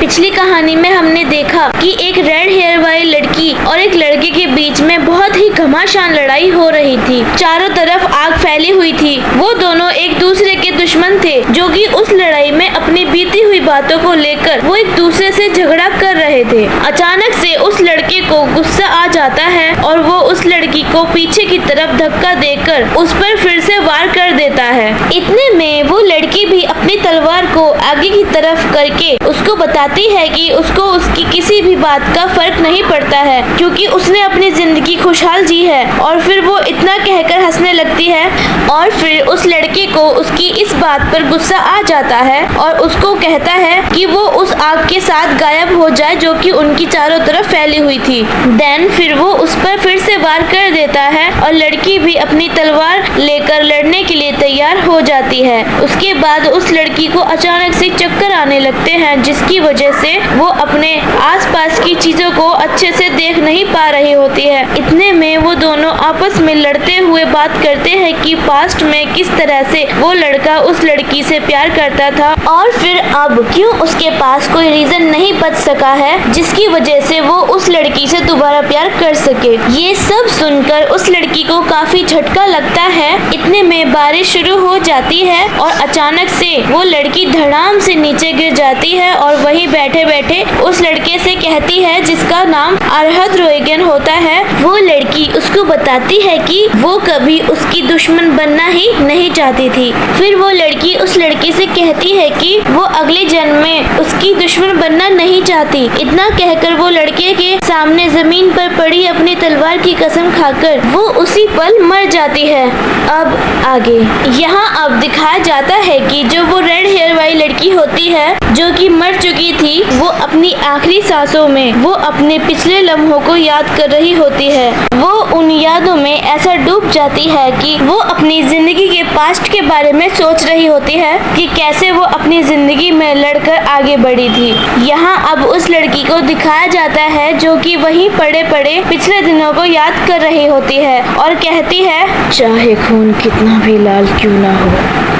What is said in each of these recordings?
पिछली कहानी में हमने देखा कि एक रेड हेयर वाली लड़की और एक लड़के के बीच में बहुत ही घमासान लड़ाई हो रही थी। चारों तरफ आग फैली हुई थी। वो दोनों एक दूसरे के दुश्मन थे, जो कि उस लड़ाई में अपनी बीती हुई बातों को लेकर वो एक दूसरे से झगड़ा कर रहे थे। अचानक से उस लड़के को गुस्सा आ जाता है और वो उस लड़की को पीछे की तरफ धक्का देकर उस पर फिर से वार कर देता है। इतने में वो लड़की भी अपनी तलवार को आगे की तरफ करके उसको बताती है कि उसको उसकी किसी भी बात का फर्क नहीं पड़ता है, क्योंकि उसने अपनी जिंदगी खुशहाल जी है। और फिर वो इतना कहकर हंसने लगती है और फिर उस लड़के को उसकी इस बात पर गुस्सा आ जाता है और उसको कहता है कि वो उस आग के साथ गायब हो जाए जो कि उनकी चारों तरफ फैली हुई थी। देन फिर वो उस पर फिर से वार कर देता है और लड़की भी अपनी तलवार लेकर लड़ने के लिए तैयार हो जाती है। उसके बाद उस लड़की को अचानक से चक्कर आने लगते हैं, जिसकी वजह से वो अपने आसपास की चीजों को अच्छे से देख नहीं पा रही होती है। इतने में वो दोनों आपस में लड़ते हुए बात करते हैं कि पास्ट में किस तरह से वो लड़का उस लड़की से प्यार करता था और फिर अब क्यों उसके पास कोई रीजन नहीं बच सका है जिसकी वजह से वो उस लड़की से दोबारा प्यार कर सके। ये सब सुनकर उस लड़की को काफी झटका लगता है। इतने में बारिश शुरू हो जाती है और अचानक से वो लड़की धड़ाम से नीचे गिर जाती है और वहीं बैठे बैठे उस लड़के से कहती है, जिसका नाम अरहद रोएगन होता है। वो लड़की उसको बताती है कि वो कभी उसकी दुश्मन बनना ही नहीं चाहती थी। फिर वो लड़की उस लड़के से कहती है कि वो अगले जन्म में उसकी दुश्मन बनना नहीं चाहती। इतना कहकर वो लड़के के सामने जमीन पर पड़ी अपनी तलवार की कसम खाकर वो उसी पल मर जाती है। अब आगे यहाँ अब दिखाया जाता है कि जो वो रेड हेयर वाली लड़की होती है जो कि मर चुकी थी, वो अपनी आखिरी सांसों में वो अपने पिछले लम्हों को याद कर रही होती है। वो उन यादों में ऐसा डूब जाती है कि वो अपनी जिंदगी के पास्ट के बारे में सोच रही होती है कि कैसे वो अपनी जिंदगी में लड़कर आगे बढ़ी थी। यहाँ अब उस लड़की को दिखाया जाता है जो कि वहीं पड़े पड़े पिछले दिनों को याद कर रही होती है और कहती है, चाहे खून कितना भी लाल क्यों ना हो,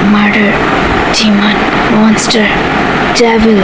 murder, demon, monster, devil,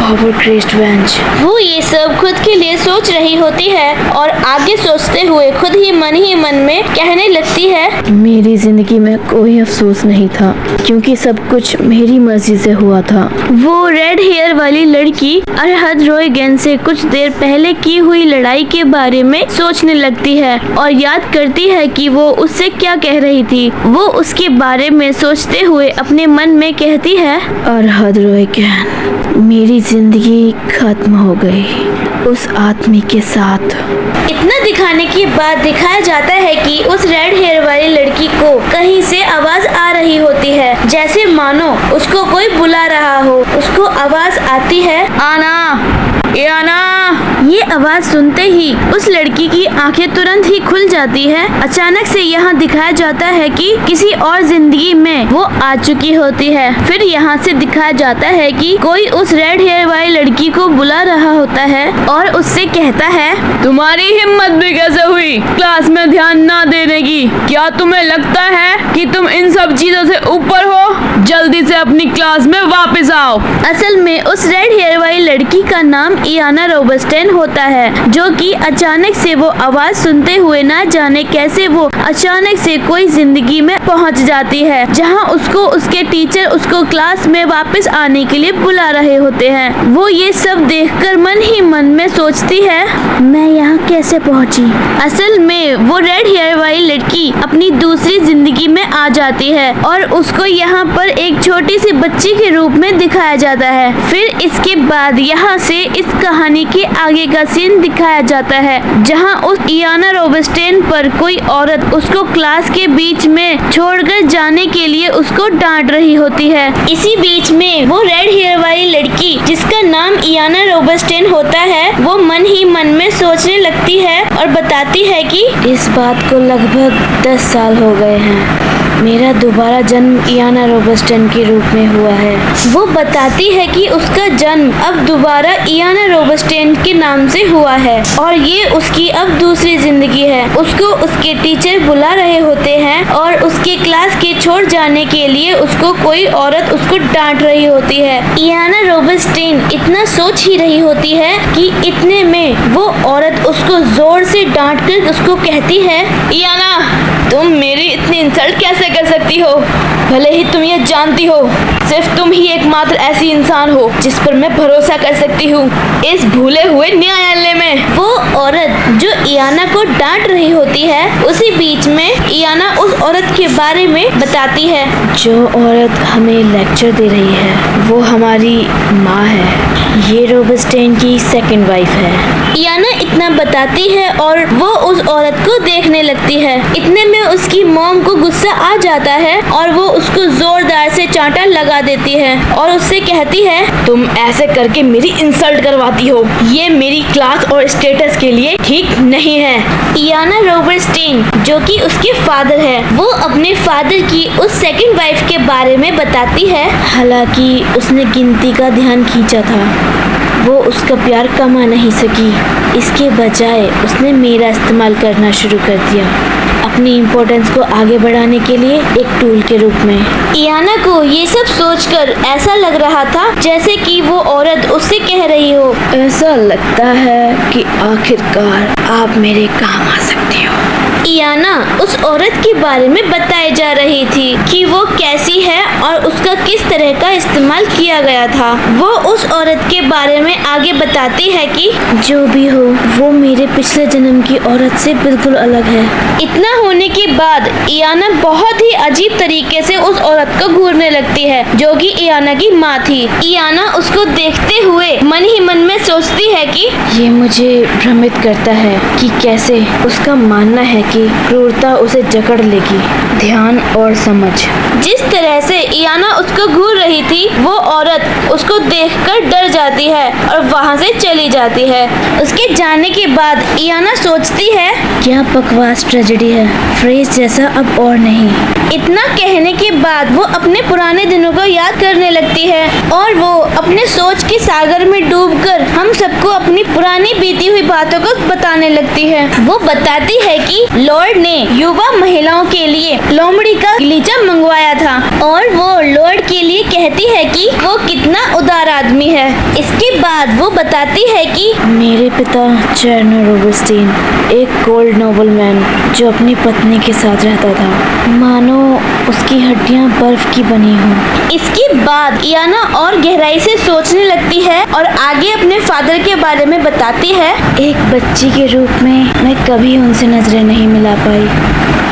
power crazed vengeance. वो ये सब खुद के लिए सोच रही होती है और आगे सोचते हुए खुद ही मन में कहने लगती है, मेरी जिंदगी में कोई अफसोस नहीं था क्योंकि सब कुछ मेरी मर्जी से हुआ था। वो रेड हेयर वाली लड़की अरहद रोएगन से कुछ देर पहले की हुई लड़ाई के बारे में सोचने लगती है और याद करती है कि वो उससे क्या कह रही थी। वो उसके बारे में सोचते हुए अपने मन में कहती है, अरहद रोएगन, मेरी जिंदगी खत्म हो गई उस आदमी के साथ। इतना दिखाने के बाद दिखाया जाता है कि उस रेड हेयर वाली लड़की को कहीं से आवाज आ रही होती है, जैसे मानो उसको कोई बुला रहा हो। उसको आवाज आती है, आना, ये आना। ये आवाज सुनते ही उस लड़की की आंखें तुरंत ही खुल जाती है। अचानक से यहाँ दिखाया जाता है कि किसी और जिंदगी में वो आ चुकी होती है। फिर यहाँ से दिखाया जाता है कि कोई उस रेड हेयर वाली लड़की को बुला रहा होता है और उससे कहता है, तुम्हारी हिम्मत भी कैसे हुई क्लास में ध्यान ना देने की? क्या तुम्हें लगता है कि तुम इन सब चीजों से ऊपर हो? जल्दी से अपनी क्लास में वापस आओ। असल में उस रेड हेयर वाली लड़की का नाम इयाना रोबस्टेन होता है, जो कि अचानक से वो आवाज सुनते हुए ना जाने कैसे वो अचानक से कोई जिंदगी में पहुंच जाती है, जहां उसको उसके टीचर उसको क्लास में वापस आने के लिए बुला रहे होते हैं। वो ये सब देखकर मन ही मन में सोचती है, मैं यहाँ कैसे पहुंची? असल में वो रेड हेयर वाली लड़की अपनी दूसरी जिंदगी में आ जाती है और उसको यहाँ पर एक छोटी सी बच्ची के रूप में दिखाया जाता है। फिर इसके बाद यहाँ से इस कहानी के आगे का सीन दिखाया जाता है, जहाँ उस इयाना रोबस्टेन पर कोई औरत उसको क्लास के बीच में छोड़कर जाने के लिए उसको डांट रही होती है। इसी बीच में वो रेड हेयर वाली लड़की, जिसका नाम इयाना रोबस्टेन होता है, वो मन ही मन में सोचने लगती है और बताती है कि इस बात को लगभग 10 साल हो गए हैं। मेरा दोबारा जन्म इयाना रोबस्टेन के रूप में हुआ है। वो बताती है कि उसका जन्म अब दोबारा इयाना रोबस्टेन के नाम से हुआ है और ये उसकी अब दूसरी जिंदगी है। उसको उसके टीचर बुला रहे होते हैं और उसके क्लास के छोड़ जाने के लिए उसको कोई औरत उसको डांट रही होती है। इयाना रोबस्टेन इतना सोच ही रही होती है कि इतने में वो औरत उसको जोर से डांट कर उसको कहती है, इयाना, तुम मेरी इतनी इंसल्ट कैसे कर सकती हो? भले ही तुम ये जानती हो सिर्फ तुम ही एकमात्र ऐसी इंसान हो जिस पर मैं भरोसा कर सकती हूँ इस भूले हुए न्यायालय में। वो औरत जो इयाना को डांट रही होती है, उसी बीच में इयाना उस औरत के बारे में बताती है। जो औरत हमें लेक्चर दे रही है वो हमारी माँ है। ये रोबस्टेन की सेकंड वाइफ है। इयाना इतना बताती है और वो उस औरत को देखने लगती है। इतने में उसकी मॉम को गुस्सा आ जाता है और वो उसको जोरदार से चांटा लगा देती है और उससे कहती है, तुम ऐसे करके मेरी इंसल्ट करवाती हो। ये मेरी क्लास और स्टेटस के लिए ठीक नहीं है। इयाना रोबस्टेन जो कि उसके फादर है, वो अपने फादर की उस सेकंड वाइफ के बारे में बताती है। हालांकि उसने गिनती का ध्यान खींचा था, वो उसका प्यार कमा नहीं सकी। इसके बजाय उसने मेरा इस्तेमाल करना शुरू कर दिया अपनी इम्पोर्टेंस को आगे बढ़ाने के लिए एक टूल के रूप में। इयाना को ये सब सोचकर ऐसा लग रहा था जैसे कि वो औरत उससे कह रही हो, ऐसा लगता है कि आखिरकार आप मेरे काम आ सकती हो। इयाना उस औरत के बारे में बताई जा रही थी कि वो कैसी है और उसका किस तरह का इस्तेमाल किया गया था। वो उस औरत के बारे में आगे बताती है कि जो भी हो वो मेरे पिछले जन्म की औरत से बिल्कुल अलग है। इतना होने के बाद इयाना बहुत ही अजीब तरीके से उस औरत को घूरने लगती है जो कि इयाना की माँ थी। इयाना उसको देखते हुए मन ही मन में सोचती है कि ये मुझे भ्रमित करता है कि कैसे उसका मानना है कि क्रूरता उसे जकड़ लेगी। ध्यान और समझ। जिस तरह से इयाना उसको घूर रही थी, वो औरत उसको देखकर डर जाती है और वहाँ से चली जाती है। उसके जाने के बाद इयाना सोचती है, क्या बकवास ट्रेजेडी है, फ्रेज जैसा अब और नहीं। इतना कहने के बाद वो अपने पुराने दिनों को याद करने लगती है और वो अपने सोच के सागर में डूबकर हम सबको अपनी पुरानी बीती हुई बातों को बताने लगती है। वो बताती है कि लॉर्ड ने युवा महिलाओं के लिए लोमड़ी का गलीचा मंगवाया था और वो लॉर्ड के लिए कहती है कि वो कितना उदार आदमी है। इसके बाद वो बताती है कि मेरे पिता चर्नो रोबस्टेन एक कोल्ड नोबलमैन जो अपनी पत्नी के साथ रहता था, मानो उसकी हड्डियां बर्फ की बनी हों। इसके बाद इयाना और गहराई से सोचने लगती है और आगे अपने फादर के बारे में बताती है। एक बच्ची के रूप में मैं कभी उनसे नजरें नहीं मिला पाई।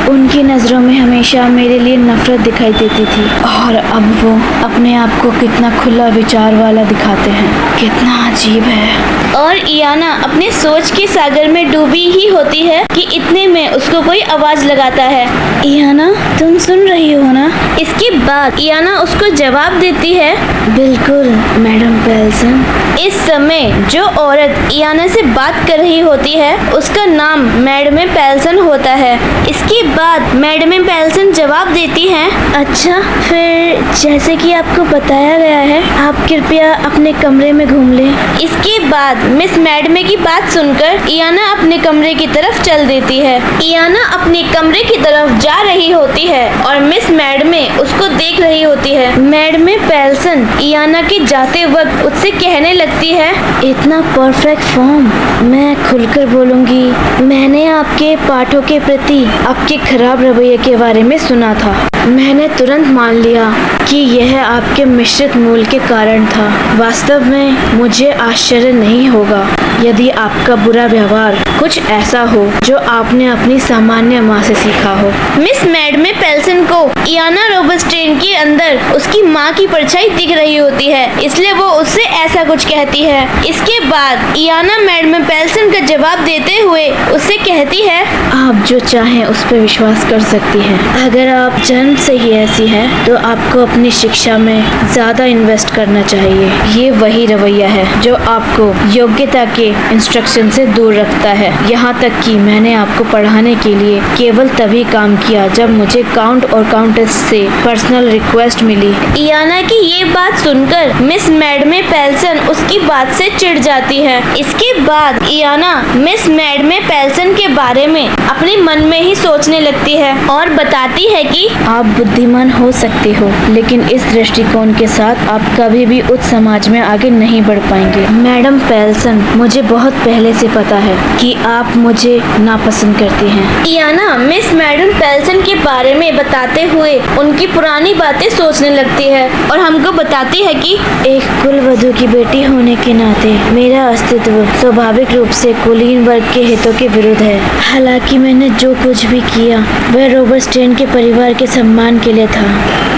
उनकी नज़रों में हमेशा मेरे लिए नफरत दिखाई देती थी और अब वो अपने आप को कितना खुला विचार वाला दिखाते हैं। कितना अजीब है। और इयाना अपने सोच के सागर में डूबी ही होती है कि इतने में उसको कोई आवाज लगाता है। इयाना, तुम सुन रही हो ना? इसके बाद इयाना उसको जवाब देती है, बिल्कुल मैडम पेल्सन। इस समय जो औरत इयाना से बात कर रही होती है उसका नाम मैडम पेल्सन होता है। इसके बाद मैडम पेल्सन जवाब देती हैं, अच्छा, फिर जैसे कि आपको बताया गया है, आप कृपया अपने कमरे में घूम लें। इसके बाद मिस मैडमे की बात सुनकर इयाना अपने कमरे की तरफ चल देती है। इयाना अपने कमरे की तरफ जा रही होती है और मिस मैडमे उसको देख रही होती है। मैडम पेल्सन इयाना के जाते वक्त उससे कहने लगती है, इतना परफेक्ट फॉर्म। मैं खुलकर बोलूंगी, मैंने आपके पाठों के प्रति आपके खराब रवैये के बारे में सुना था। मैंने तुरंत मान लिया कि यह आपके मिश्रित मूल के कारण था। वास्तव में मुझे आश्चर्य नहीं होगा यदि आपका बुरा व्यवहार कुछ ऐसा हो जो आपने अपनी सामान्य माँ से सीखा हो। मिस मैडमे पेल्सन को इयाना रोबस्टेन के अंदर उसकी माँ की परछाई दिख रही होती है, इसलिए वो उससे ऐसा कुछ कहती है। इसके बाद इयाना मैडमे पेल्सन का जवाब देते हुए उससे कहती है, आप जो चाहें उस पर विश्वास कर सकती हैं। अगर आप जन्म से ही ऐसी हैं तो आपको अपनी शिक्षा में ज्यादा इन्वेस्ट करना चाहिए। ये वही रवैया है जो आपको योग्यता के इंस्ट्रक्शन से दूर रखता है। यहाँ तक कि मैंने आपको पढ़ाने के लिए केवल तभी काम किया जब मुझे काउंट और काउंटेस से पर्सनल रिक्वेस्ट मिली। इयाना की ये बात सुनकर मिस मैडमे पेल्सन उसकी बात से चिढ़ जाती है। इसके बाद इयाना मिस मैडमे पेल्सन के बारे में अपने मन में ही सोचने लगती है और बताती है कि आप बुद्धिमान हो सकते हो, लेकिन इस दृष्टिकोण के साथ आप कभी भी उच्च समाज में आगे नहीं बढ़ पाएंगे। मैडम पेल्सन, मुझे बहुत पहले से पता है कि आप मुझे नापसंद करती हैं। इयाना मिस मैडम पेल्सन के बारे में बताते हुए उनकी पुरानी बातें सोचने लगती है और हमको बताती है कि एक कुलवधू की बेटी होने के नाते मेरा अस्तित्व स्वाभाविक रूप से कुलीन वर्ग के हितों के विरुद्ध है। हालांकि मैंने जो कुछ भी किया वह रोबर्टस्टेन के परिवार के सम्मान के लिए था।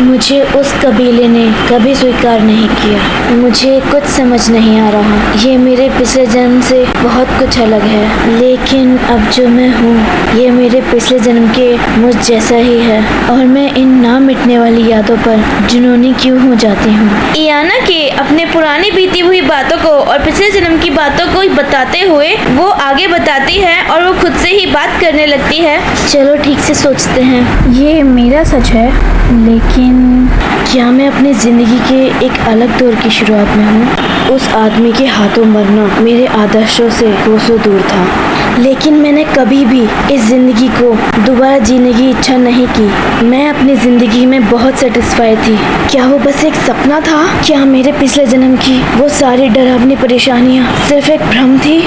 मुझे उस कबीले ने कभी स्वीकार नहीं किया। मुझे कुछ समझ नहीं आ रहा। ये मेरे पिछले जन्म से बहुत कुछ अलग है, लेकिन अब जो मैं हूँ ये मेरे पिछले जन्म के मुझ जैसा ही है और मैं इन ना मिटने वाली यादों पर जुनूनी क्यों हो जाती हूँ। इयाना के अपने पुरानी बीती हुई बातों को और पिछले जन्म की बातों को बताते हुए वो आगे बताती है और वो खुद से ही बात करने लगती है। चलो ठीक से सोचते हैं। ये मेरा सच है, लेकिन क्या मैं अपनी जिंदगी के एक अलग दौर की शुरुआत में हूँ? उस आदमी के हाथों मरना मेरे आदर्शों से कोसों दूर था, लेकिन मैंने कभी भी इस जिंदगी को दोबारा जीने की इच्छा नहीं की। मैं अपनी जिंदगी में बहुत सेटिस्फाई थी। क्या वो बस एक सपना था? क्या मेरे पिछले जन्म की वो सारी डरावनी परेशानियाँ सिर्फ एक भ्रम थी?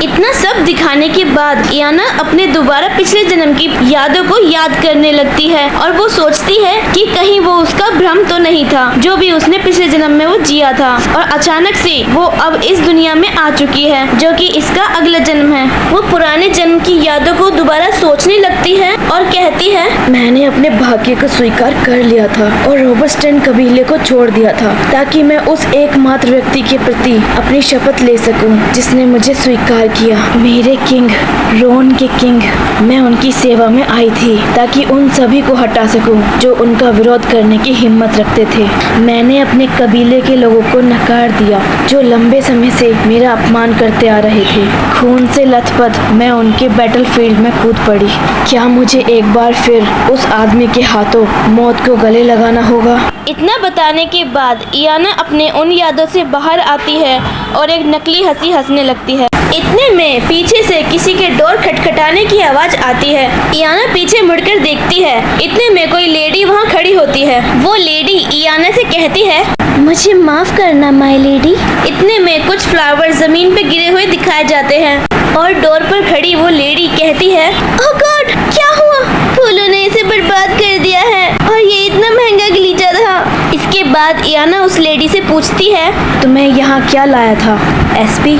इतना सब दिखाने के बाद इयाना अपने दोबारा पिछले जन्म की यादों को याद करने लगती है और वो सोचती है कि कहीं वो उसका भ्रम तो नहीं था जो भी उसने पिछले जन्म में वो जिया था, और अचानक से वो अब इस दुनिया में आ चुकी है जो कि इसका अगला जन्म है। वो पुराने जन्म की यादों को दोबारा सोचने लगती है और कहती है, मैंने अपने भाग्य को स्वीकार कर लिया था और रोबर्टस्टेन कबीले को छोड़ दिया था ताकि मैं उस एकमात्र व्यक्ति के प्रति अपनी शपथ ले सकूं जिसने मुझे स्वीकार किया। मेरे किंग, रोन के किंग, मैं उनकी सेवा में आई थी ताकि उन सभी को हटा सकूं जो उनका विरोध करने की हिम्मत रखते थे। मैंने अपने कबीले के लोगों को नकार दिया जो लंबे समय से मेरा अपमान करते आ रहे थे। खून से लथपथ मैं उनके बैटलफील्ड में कूद पड़ी। क्या मुझे एक बार फिर उस आदमी के हाथों मौत को गले लगाना होगा? इतना बताने के बाद इयाना अपने उन यादों से बाहर आती है और एक नकली हंसी हंसने लगती है। इतने में पीछे से किसी के डोर खटखटाने की आवाज आती है। इयाना पीछे मुड़कर देखती है। इतने में कोई लेडी वहाँ खड़ी होती है। वो लेडी इयाना से कहती है, मुझे माफ करना माय लेडी। इतने में कुछ फ्लावर जमीन पे गिरे हुए दिखाए जाते हैं और डोर पर खड़ी वो लेडी कहती है, ओह गॉड, क्या हुआ? फूलों ने इसे बर्बाद कर दिया है और ये इतना महंगा गलीचा था। इसके बाद इयाना उस लेडी से पूछती है, तुम्हें यहाँ क्या लाया था एसपी?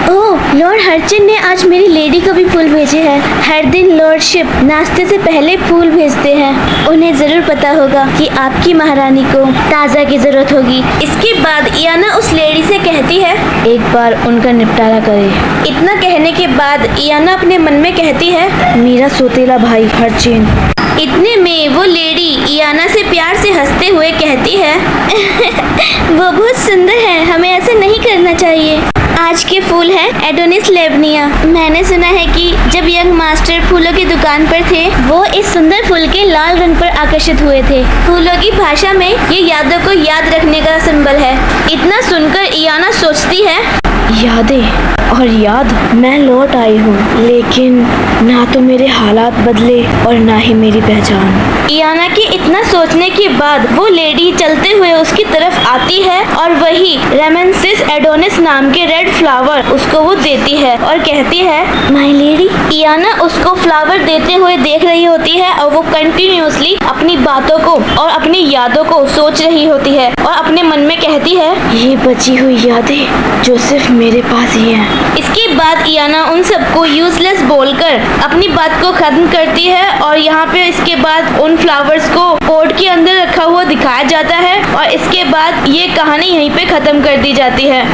ओह, लॉर्ड हर्चिन ने आज मेरी लेडी को भी फूल भेजे हैं। हर दिन लॉर्डशिप नाश्ते से पहले फूल भेजते हैं। उन्हें जरूर पता होगा कि आपकी महारानी को ताज़ा की जरूरत होगी। इसके बाद इयाना उस लेडी से कहती है, एक बार उनका निपटारा करे। इतना कहने के बाद इयाना अपने मन में कहती है, मेरा सोतेला भाई हर्चिन। इतने में वो लेडी इयाना से प्यार से हंसते हुए कहती है, वो बहुत सुंदर है, हमें ऐसा नहीं करना चाहिए। आज के फूल है एडोनिस लेबनिया। मैंने सुना है कि जब यंग मास्टर फूलों की दुकान पर थे वो इस सुंदर फूल के लाल रंग पर आकर्षित हुए थे। फूलों की भाषा में ये यादों को याद रखने का सिंबल है। इतना सुनकर इयाना सोचती है, यादें और याद, मैं लौट आई हूँ, लेकिन ना तो मेरे हालात बदले और ना ही मेरी पहचान। इयाना के इतना सोचने के बाद वो लेडी चलते हुए उसकी तरफ आती है और वही रेमेंसिस एडोनिस नाम के रेड फ्लावर उसको वो देती है और कहती है, माय लेडी। इयाना उसको फ्लावर देते हुए देख रही होती है और वो कंटिन्यूअसली अपनी बातों को और अपनी यादों को सोच रही होती है और अपने मन में कहती है, ये बची हुई यादें जो सिर्फ मेरे पास ही हैं। इसके बाद इयाना उन सबको यूजलेस बोलकर अपनी बात को खत्म करती है और यहाँ पे इसके बाद उन फ्लावर्स को पोट के अंदर रखा हुआ दिखाया जाता है और इसके बाद ये कहानी यहीं पे खत्म कर दी जाती है।